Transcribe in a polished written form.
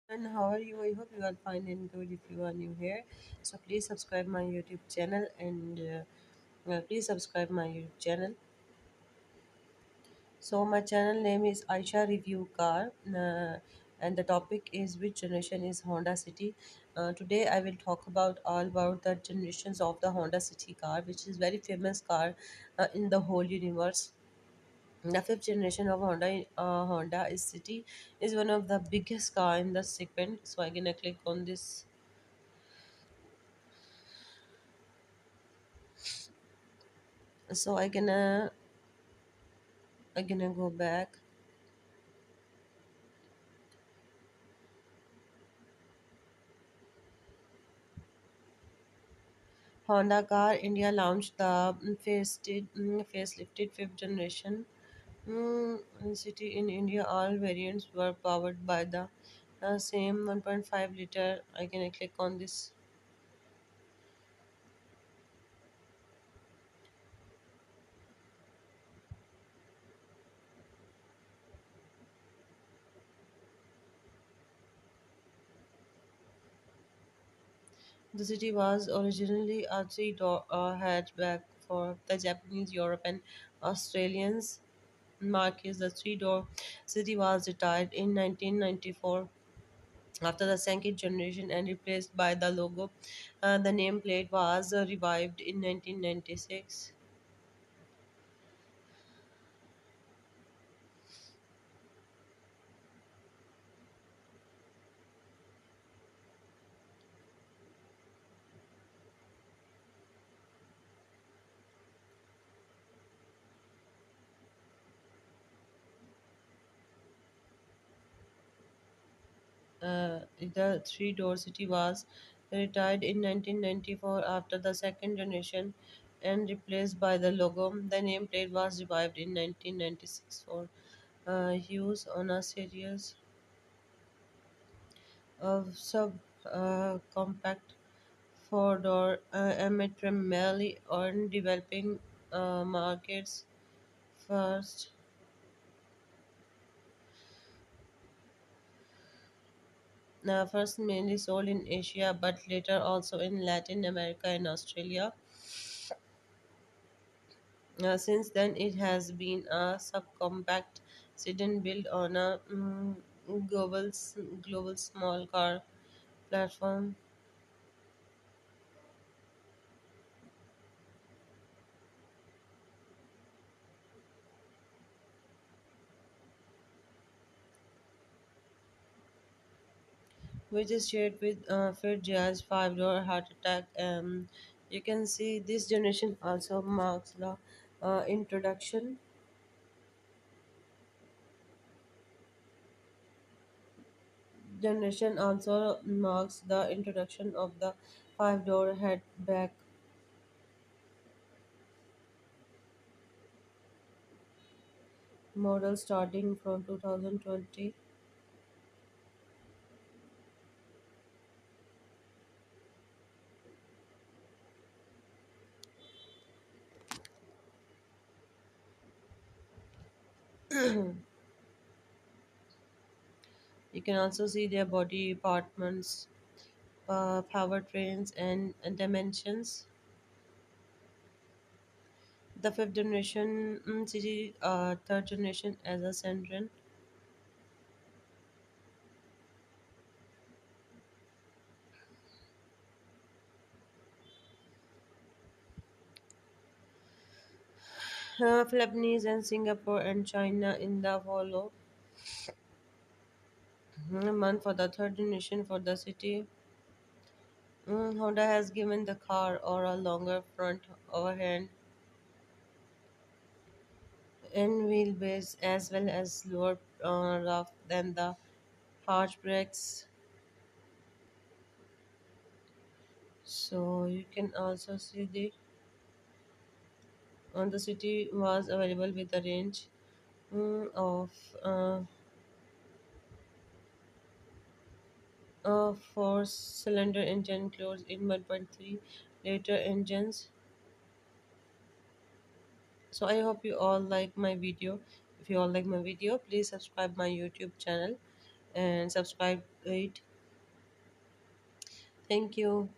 And how are you? I hope you are fine and good if you are new here. So please subscribe my YouTube channel and please subscribe my YouTube channel. So my channel name is Ayesha Review Car, and the topic is which generation is Honda City. Today I will talk about all about the generations of the Honda City car, which is very famous car in the whole universe. The fifth generation of Honda is City is one of the biggest car in the segment. So I'm gonna click on this. So I gonna go back. Honda Car India launched the facelifted fifth generation city in India. All variants were powered by the same 1.5 liter. I can click on this. The city was originally a three-door hatchback for the Japanese, European, Australians markets. The three-door city was retired in 1994 after the second generation and replaced by the logo. The nameplate was revived in 1996. The three-door city was retired in 1994 after the second generation and replaced by the logo. The nameplate was revived in 1996 for use on a series of compact four-door amid primarily on developing markets first. First mainly sold in Asia, but later also in Latin America and Australia. Since then, it has been a subcompact sedan built on a global small car platform. Which is shared with Fit Jazz 5-door Heart Attack. You can see this generation also marks the introduction. Generation also marks the introduction of the 5-door hatchback model starting from 2020. You can also see their body departments, powertrains, and dimensions. The fifth generation city, third generation as a Sendron. Philippines and Singapore and China in the follow month for the third generation for the city. Honda has given the car or a longer front overhand and wheelbase as well as lower rough than the harsh brakes. So you can also see the on the city was available with a range of a four-cylinder engine included in 1.3 liter engines. So I hope you all like my video. If you all like my video, please subscribe my YouTube channel and subscribe 1.8. Thank you.